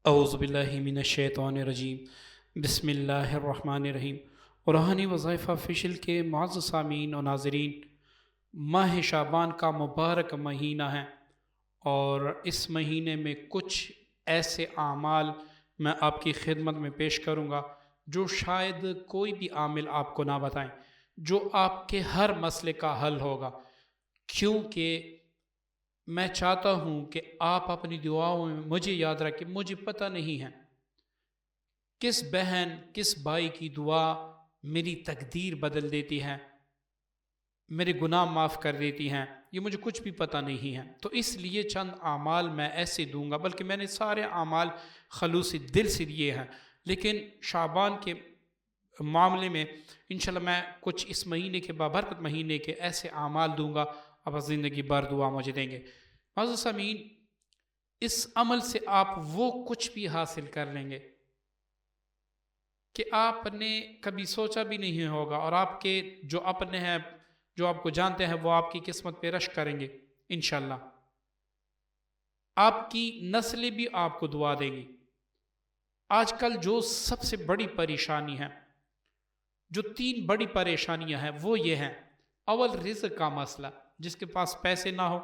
اعوذ باللہ من الشیطان الرجیم بسم اللہ الرحمن الرحیم۔ روحانی وظائف آفیشیل کے معزز سامعین و ناظرین، ماہ شعبان کا مبارک مہینہ ہے اور اس مہینے میں کچھ ایسے اعمال میں آپ کی خدمت میں پیش کروں گا جو شاید کوئی بھی عامل آپ کو نہ بتائیں، جو آپ کے ہر مسئلے کا حل ہوگا، کیونکہ میں چاہتا ہوں کہ آپ اپنی دعاؤں میں مجھے یاد رکھیں۔ مجھے پتہ نہیں ہے کس بہن کس بھائی کی دعا میری تقدیر بدل دیتی ہے، میرے گناہ معاف کر دیتی ہیں، یہ مجھے کچھ بھی پتہ نہیں ہے۔ تو اس لیے چند اعمال میں ایسے دوں گا، بلکہ میں نے سارے اعمال خلوص دل سے دیے ہیں، لیکن شعبان کے معاملے میں انشاءاللہ میں کچھ اس مہینے کے بابرکت مہینے کے ایسے اعمال دوں گا، اب زندگی بھر دعا مجھے دیں گے۔ معزز سامعین، اس عمل سے آپ وہ کچھ بھی حاصل کر لیں گے کہ آپ نے کبھی سوچا بھی نہیں ہوگا، اور آپ کے جو اپنے ہیں، جو آپ کو جانتے ہیں، وہ آپ کی قسمت پہ رشک کریں گے انشاءاللہ۔ آپ کی نسلیں بھی آپ کو دعا دیں گی۔ آج کل جو سب سے بڑی پریشانی ہے، جو 3 بڑی پریشانیاں ہیں، وہ یہ ہیں۔ اول، رزق کا مسئلہ۔ جس کے پاس پیسے نہ ہو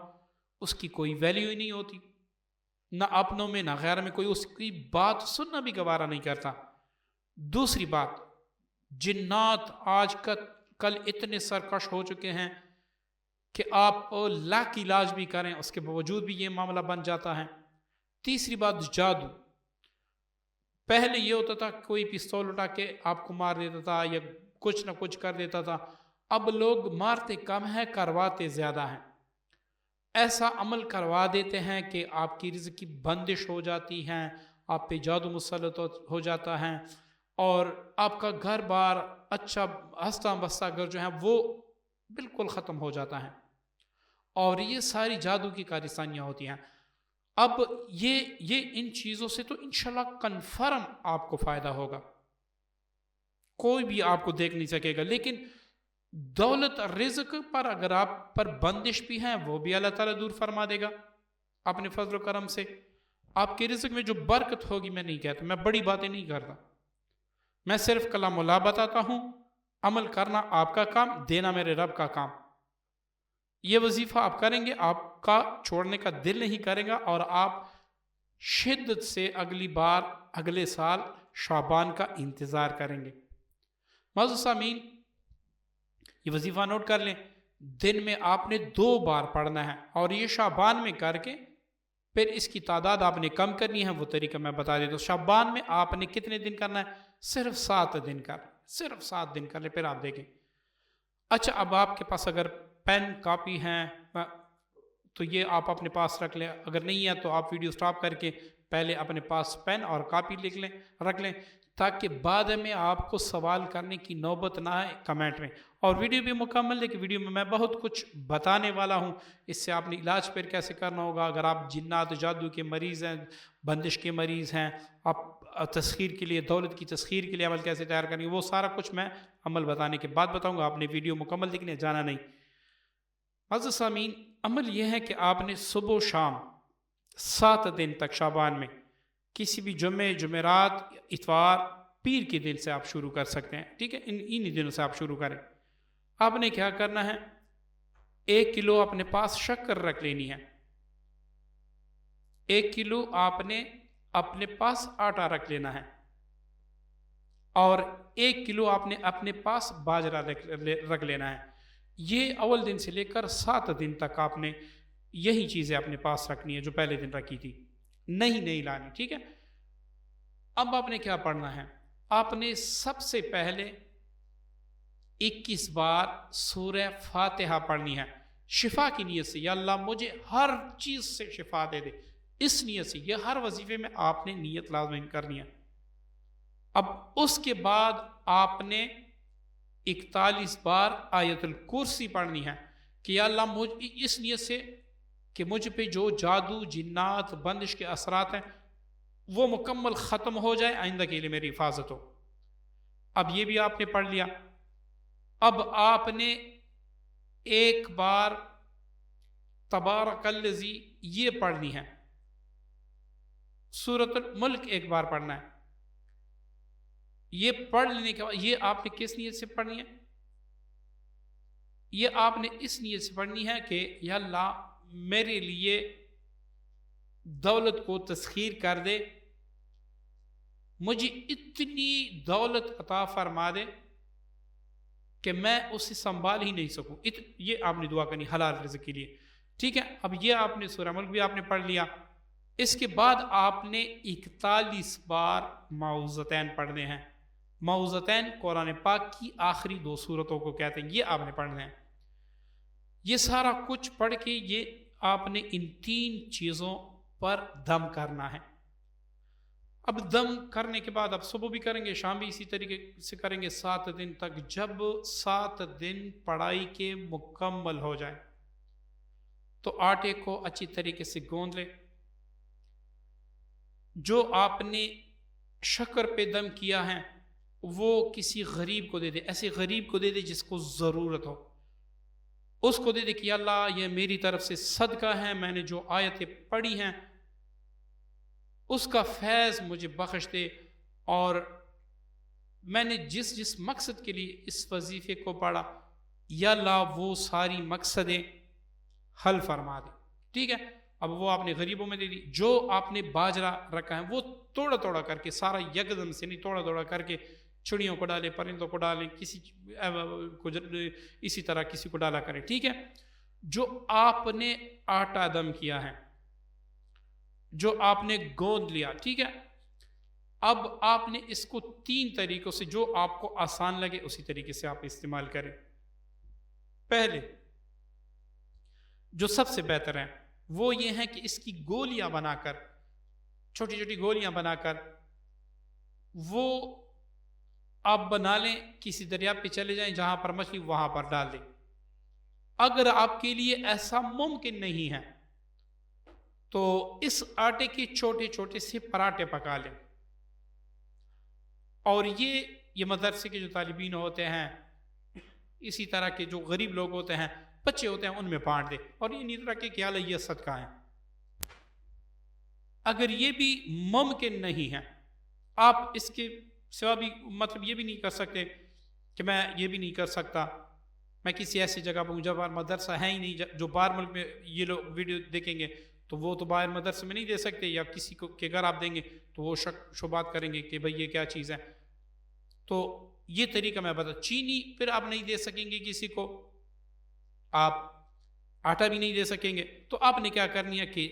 اس کی کوئی ویلیو ہی نہیں ہوتی، نہ اپنوں میں نہ غیر میں کوئی اس کی بات سننا بھی گوارا نہیں کرتا۔ دوسری بات، جنات آج کل اتنے سرکش ہو چکے ہیں کہ آپ لاکھ علاج بھی کریں اس کے باوجود بھی یہ معاملہ بن جاتا ہے۔ تیسری بات، جادو۔ پہلے یہ ہوتا تھا کوئی پستول اٹھا کے آپ کو مار دیتا تھا یا کچھ نہ کچھ کر دیتا تھا، اب لوگ مارتے کم ہیں، کرواتے زیادہ ہیں۔ ایسا عمل کروا دیتے ہیں کہ آپ کی رزق کی بندش ہو جاتی ہے، آپ پہ جادو مسلط ہو جاتا ہے، اور آپ کا گھر بار اچھا ہنستا بستا گھر جو ہے وہ بالکل ختم ہو جاتا ہے، اور یہ ساری جادو کی کارستانیاں ہوتی ہیں۔ اب یہ ان چیزوں سے تو انشاءاللہ کنفرم آپ کو فائدہ ہوگا، کوئی بھی آپ کو دیکھ نہیں سکے گا، لیکن دولت رزق پر اگر آپ پر بندش بھی ہیں وہ بھی اللہ تعالیٰ دور فرما دے گا اپنے فضل و کرم سے۔ آپ کے رزق میں جو برکت ہوگی، میں نہیں کہتا، میں بڑی باتیں نہیں کرتا، میں صرف کلام اللہ بتاتا ہوں، عمل کرنا آپ کا کام، دینا میرے رب کا کام۔ یہ وظیفہ آپ کریں گے، آپ کا چھوڑنے کا دل نہیں کرے گا، اور آپ شدت سے اگلی بار اگلے سال شعبان کا انتظار کریں گے۔ معزز سامعین، یہ وظیفہ نوٹ کر لیں، دن میں آپ نے 2 بار پڑھنا ہے، اور یہ شعبان میں کر کے پھر اس کی تعداد آپ نے کم کرنی ہے، وہ طریقہ میں بتا دیتا ہوں۔ شعبان میں آپ نے کتنے دن کرنا ہے؟ صرف 7 دن صرف 7 دن کر لیں، پھر آپ دیکھیں۔ اچھا، اب آپ کے پاس اگر پین کاپی ہیں تو یہ آپ اپنے پاس رکھ لیں، اگر نہیں ہے تو آپ ویڈیو سٹاپ کر کے پہلے اپنے پاس پین اور کاپی رکھ لیں، تاکہ بعد میں آپ کو سوال کرنے کی نوبت نہ آئے کمنٹ میں۔ اور ویڈیو بھی مکمل ہے کہ ویڈیو میں بہت کچھ بتانے والا ہوں، اس سے آپ نے علاج پھر کیسے کرنا ہوگا، اگر آپ جنات جادو کے مریض ہیں، بندش کے مریض ہیں، آپ تسخیر کے لیے، دولت کی تسخیر کے لیے عمل کیسے تیار کریں گے، وہ سارا کچھ میں عمل بتانے کے بعد بتاؤں گا۔ آپ نے ویڈیو مکمل دیکھنے جانا نہیں۔ عزیز سامعین، عمل یہ ہے کہ آپ نے صبح و شام 7 دن تک شعبان میں کسی بھی جمعے، جمعرات، اتوار، پیر کے دن سے آپ شروع کر سکتے ہیں، ٹھیک ہے، انہی دنوں سے آپ شروع کریں۔ آپ نے کیا کرنا ہے؟ 1 کلو اپنے پاس شکر رکھ لینی ہے، 1 کلو آپ نے اپنے پاس آٹا رکھ لینا ہے، اور 1 کلو آپ نے اپنے پاس باجرہ رکھ لینا ہے۔ یہ اول دن سے لے کر 7 دن تک آپ نے یہی چیزیں اپنے پاس رکھنی ہے جو پہلے دن رکھی تھی، نہیں لانی، ٹھیک ہے۔ اب آپ نے کیا پڑھنا ہے؟ آپ نے سب سے پہلے 21 بار سورہ فاتحہ پڑھنی ہے، شفا کی نیت سے۔ یا اللہ مجھے ہر چیز سے شفا دے دے، اس نیت سے۔ یہ ہر وظیفے میں آپ نے نیت لازم کرنی ہے۔ اب اس کے بعد آپ نے 41 بار آیت الکرسی پڑھنی ہے کہ یا اللہ مجھے اس نیت سے کہ مجھ پہ جو جادو، جنات، بندش کے اثرات ہیں وہ مکمل ختم ہو جائے، آئندہ کے لیے میری حفاظت ہو۔ اب یہ بھی آپ نے پڑھ لیا۔ اب آپ نے 1 بار تبارک الذی یہ پڑھنی ہے، सूरत मुल्क एक बार पढ़ना है। ये पढ़ लेने के बाद ये आपने किस नीयत से पढ़नी है? ये आपने इस नीयत से पढ़नी है कि या अल्लाह मेरे लिए दौलत को तस्खीर कर दे, मुझे इतनी दौलत अता फरमा दे कि मैं उसे संभाल ही नहीं सकूं। ये आपने दुआ करनी हलाल रिज़्क़ के लिए। ठीक है, अब ये आपने सूरह मुल्क भी आपने पढ़ लिया। इसके बाद आपने 41 बार मऊज़तैन पढ़ने हैं। मऊज़तैन कुरान पाक की आखिरी 2 सूरतों को कहते हैं, ये आपने पढ़ने हैं। ये सारा कुछ पढ़ के ये आपने इन 3 चीज़ों पर दम करना है। अब दम करने के बाद आप सुबह भी करेंगे, शाम भी इसी तरीके से करेंगे 7 दिन तक। जब 7 दिन पढ़ाई के मुकम्मल हो जाए तो आटे को अच्छी तरीके से गूंद ले। जो आपने शक्कर पे दम किया है वो किसी गरीब को दे दे, ऐसे गरीब को दे दे जिसको ज़रूरत हो, उसको दे दे कि अल्लाह ये मेरी तरफ से सदका है, मैंने जो आयतें पढ़ी हैं उसका फैज़ मुझे बख्श दे, और मैंने जिस जिस मकसद के लिए इस वजीफे को पढ़ा या अल्लाह वो सारी मकसदें हल फरमा दे। ठीक है, अब वो आपने गरीबों में दे दी। जो आपने बाजरा रखा है वो थोड़ा थोड़ा करके, सारा यकदम से नहीं, थोड़ा थोड़ा करके चिड़ियों को डालें, परिंदों को डालें, किसी को इसी तरह किसी को डाला करें। ठीक है, जो आपने आटा दम किया है, जो आपने गोंद लिया, ठीक है, अब आपने इसको 3 तरीकों से, जो आपको आसान लगे उसी तरीके से आप इस्तेमाल करें। पहले जो सबसे बेहतर है वो ये है कि इसकी गोलियां बनाकर, छोटी छोटी गोलियां बनाकर वो आप बना लें, किसी दरिया पे चले जाएं जहां पर मछली, वहां पर डाल दें। अगर आपके लिए ऐसा मुमकिन नहीं है तो इस आटे के छोटे छोटे से पराठे पका लें, और ये मदरसे के जो तालिबीन होते हैं, इसी तरह के जो गरीब लोग होते हैं, बच्चे होते हैं, उनमें बांट दे, और ये नहीं रखे क्या ये सदका है। अगर ये भी मुमकिन नहीं है, आप इसके सिवा भी मतलब ये भी नहीं कर सकते कि मैं ये भी नहीं कर सकता, मैं किसी ऐसी जगह पर हूँ जब मदरसा है ही नहीं, जो बाहर मुल्क में ये लोग वीडियो देखेंगे तो वो तो बाहर मदरसे में नहीं दे सकते, या किसी को के घर आप देंगे तो वो शक शुबात करेंगे कि भाई ये क्या चीज़ है। तो ये तरीका मैं बता, चीनी फिर आप नहीं दे सकेंगे किसी को, आप आटा भी नहीं दे सकेंगे, तो आपने क्या करनी है कि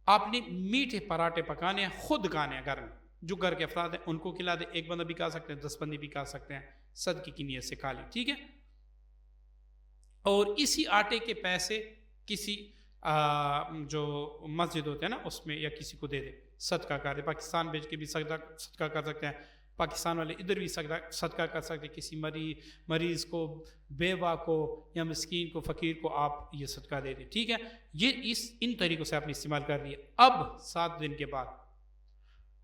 आपने मीठे पराठे पकाने हैं, खुद खाने हैं घर में, जो घर के अफराद हैं उनको खिला दे। 1 बंदा भी खा सकते हैं, 10 बंदे भी खा सकते हैं, सदके की नीयत से खा लें। ठीक है, और इसी आटे के पैसे किसी जो मस्जिद होते हैं ना उसमें या किसी को दे दे, सदका कर दे। पाकिस्तान भेज के भी सदका कर सकते हैं, पाकिस्तान वाले इधर भी सदका कर सकते हैं, किसी मरीज़ को, बेवा को या मिस्कीन को, फ़कीर को आप ये सदका दे दें। ठीक है, ये इन तरीक़ों से आपने इस्तेमाल कर लिया। अब 7 दिन के बाद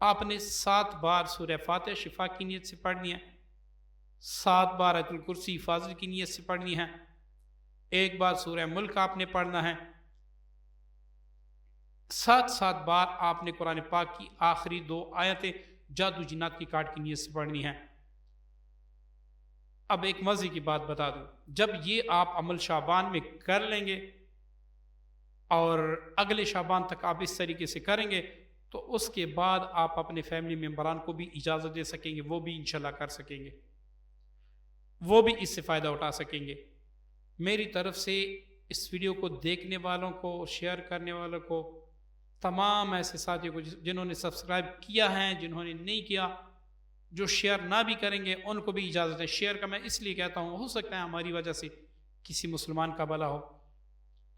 आपने 7 बार सूरह फातिहा शिफा की नीयत से पढ़नी है, 7 बार आयतुल कुर्सी हिफाजत की नीयत से पढ़नी है, 1 बार सूरह मुल्क आपने पढ़ना है, 7 बार आपने कुरान पाक की आखिरी 2 आयतें जादू जिन्नात की काट की नीयत से पढ़नी है। अब एक मजे की बात बता दूं, जब ये आप अमल शाबान में कर लेंगे और अगले शाबान तक आप इस तरीके से करेंगे तो उसके बाद आप अपने फैमिली मेम्बरान को भी इजाज़त दे सकेंगे, वो भी इंशाल्लाह कर सकेंगे, वो भी इससे फ़ायदा उठा सकेंगे। मेरी तरफ से इस वीडियो को देखने वालों को, शेयर करने वालों को, तमाम ऐसे साथियों को जिन्होंने सब्सक्राइब किया है, जिन्होंने नहीं किया, जो शेयर ना भी करेंगे उनको भी इजाज़त है। शेयर का मैं इसलिए कहता हूँ, हो सकता है हमारी वजह से किसी मुसलमान का भला हो,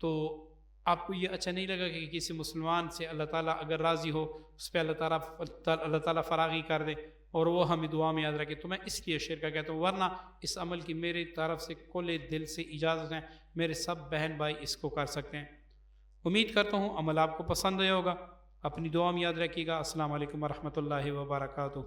तो आपको ये अच्छा नहीं लगा कि किसी मुसलमान से अल्लाह ताला अगर राज़ी हो उस पर अल्लाह ताला फरागी कर दे और वो हमें दुआ में याद रखे, तो मैं इसलिए शेयर का कहता हूँ। वरना इस अमल की मेरी तरफ से खुले दिल से इजाज़त है, मेरे सब बहन भाई इसको कर सकते हैं। उम्मीद करता हूँ अमल आपको पसंद आया होगा। अपनी दुआ में याद रखिएगा। अस्सलाम वालेकुम व रहमतुल्लाहि व बरकातुहू।